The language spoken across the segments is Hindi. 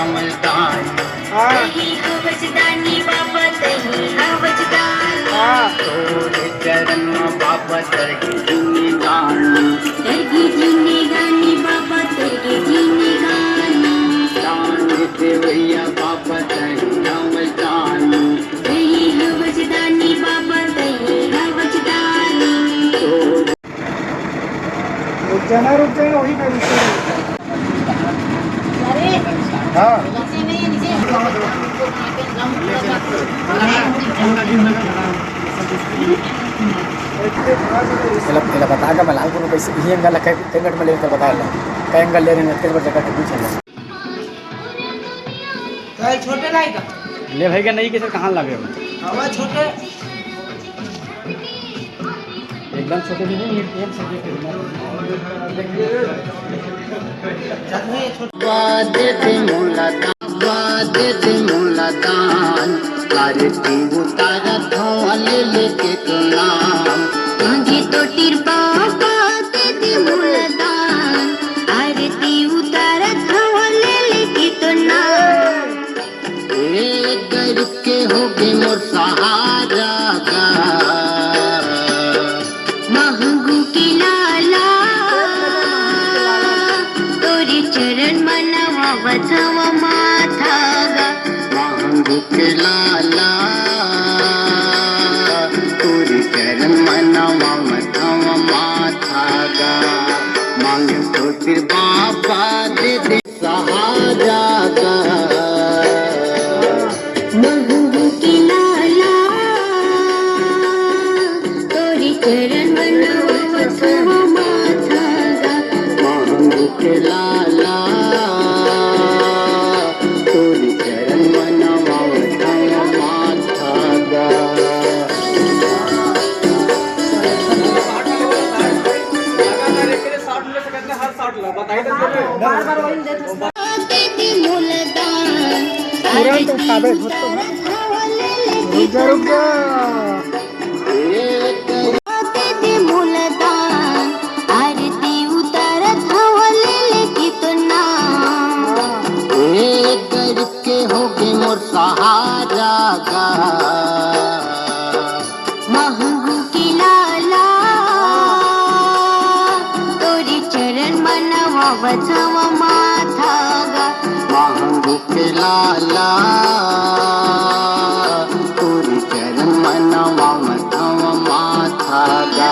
अमलदान हवजदानी बाबा तही हवजदान तोरे चरण में बाबा तरगी जीने गानी बाबा तेरे जीने गानी दान देवैया बाबा तही अमलदान तही हवजदानी बाबा तही हवजदानी रुक जाना वही का विषय हाँ ఇలా बतागा मैं लाल को कैसे ही एंगल है टेंगट में लेकर बता रहा का एंगल ले रहे हैं तेरे पर जगह के पूछ रहा कल छोटे लाई का ले भाई का नहीं कैसे कहां लगे हवा छोटे एकदम छोटे भी नहीं एक सब्जेक्ट वादे दे मुलादान करती उतारा थोले लेके तो नाम मांगे तो तिर बाबा दे मुलदान आरती उतारत हवले लेके तो ना करके होगे मोर सहारा का महंगू की लाला तोरे चरण मनवा बचावा माथा गा महंगू के लाला तोरी चरण मनवा मथवा माथा गा मांगे तो फिर बाबा दे दे सहारा का महंगू की लाला तोरे चरण मनवा बचावा माथा गा महंगू के लाला तोरी चरण मनवा मथवा माथा गा दे मुलदान तुरंत उठा दे रुक जा दे मुलदान आरती उतारत हवले लेके तो ना करके होगे मोर सहारा का महंगू की लाला तोरे चरण मनवा बचावा माथा गा महंगू के लाला तोरी चरण मनवा मथवा माथा गा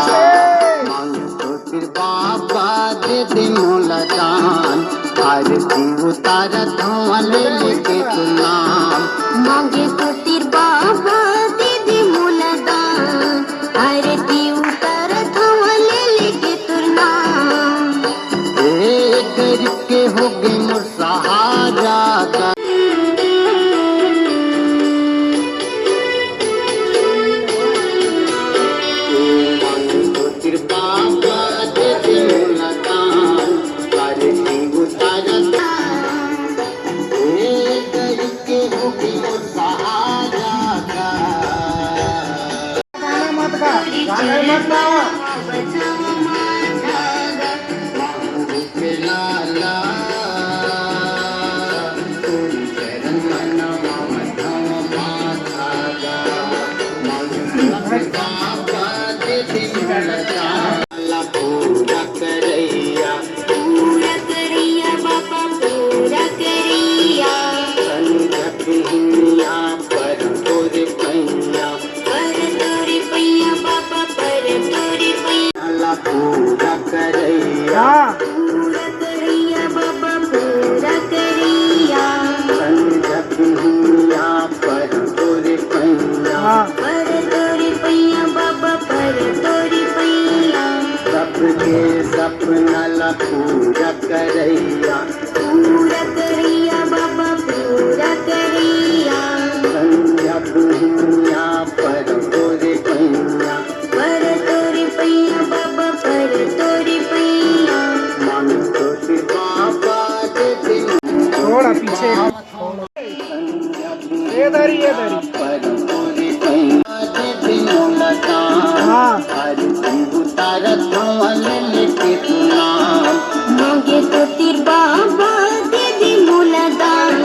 मांगे तो फिर बाबा दे दे मुलदान आरती उतारा थोले लेके तो नाम मांगे तो तिर बाबा दे मुलदान आरती उतारत हवले लेके तो ना करके होगे मोर सहारा का बाबा दे दे मुलदान आरती उतारा करके होगे मोर सहारा का गाना मत गा गाना मत गा बचावा माथा गा महंगू के लाला तोरी चरण मनवा मथवा माथा गा मांगे बाबा दे दे मुलदान ला पूरा करैया पूरा करिया बाबा पूरा करिया संगत हिनिया पर तोरे पैया पर तोरे पैया बाबा पर तोरे पैया ला पूरा करैया हाँ पूरा करिया बाबा पूरा करिया संगत हिनिया पर तोरे पैया हाँ पर तोरे पैया बाबा पर तोरे पैया सबके सपना ला पूरा करैया पूरा करिया बाबा पूरा करिया संगत हिनिया पर तोरे पैया पर तोरे पैया बाबा पर तोरे पैया मांग तो फिर बाबा दे दे थोड़ा पीछे ये दरी पर तोरे पैया दे दे मुलदान हाँ आरती उतारा थोले लेके तो नाम मांगे तो तिर बाबा दे मुलदान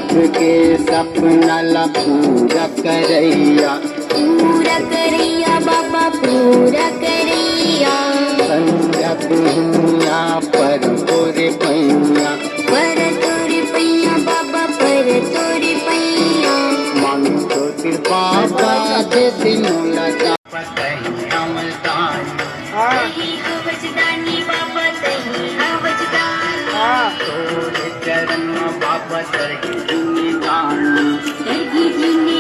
सबके सपना ला पूरा करैया पूरा करैया बाबा पूरा करैया संध्या दुनिया पर तोरे पैया पर तोरी पैया बाबा पर तोरी पैया मांगो तिर बाबा दे दिनों लगा पतई अमलदान हाँ वजदानी बाबा तही वजदान हाँ तोरे चरण बाबा तरही दान तरगी जीने